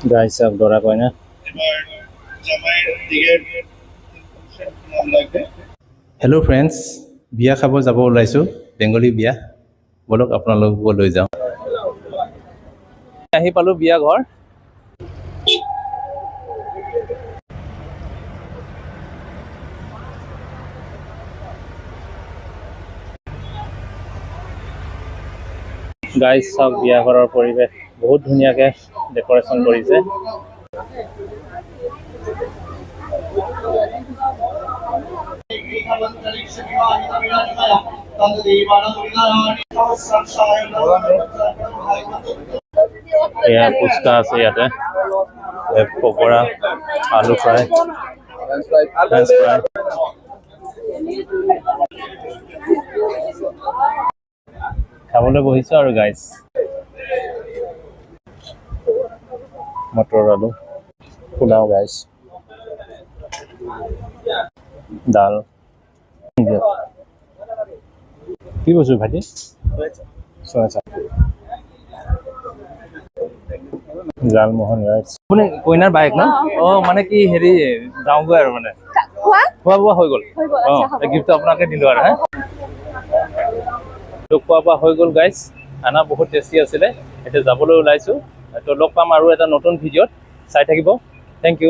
guys সব দৌড়া কয় না হেল্ল' ফ্ৰেণ্ডছ বিয়া খাব যাব ওলাইছোঁ বেংগলী বিয়া বলক আপোনালোককো লৈ যাওঁ আহি পালোঁ বিয়া ঘৰ গাইজ চাওক বিয়া ঘৰৰ পৰিৱেশ বহুত ধুনীয়াকৈ ডেকৰেশ্যন কৰিছে এয়া ফুচকা আছে ইয়াতে পকৰা আলু ফ্ৰাই ফ্ৰেঞ্চ ফ্ৰাই খাবলৈ বহিছোঁ আৰু গাইজ মটৰ আলু পোলাও গাইজ ডাল কি বস্তু ভাইটি লালমোহন ৰাইচ আপুনি কইনাৰ বাইক ন মানে কি হেৰি যাওঁগৈ আৰু মানে খোৱা বোৱা হৈ গ'ল গিফ্টটো আপোনাকে দিলোঁ আৰু খোৱা বোৱা হৈ গ'ল গাইজ খানা বহুত টেষ্টি আছিলে এতিয়া যাবলৈ ওলাইছোঁ তো লগ পাম আৰু এটা নতুন ভিডিঅ'ত চাই থাকিব থেংক ইউ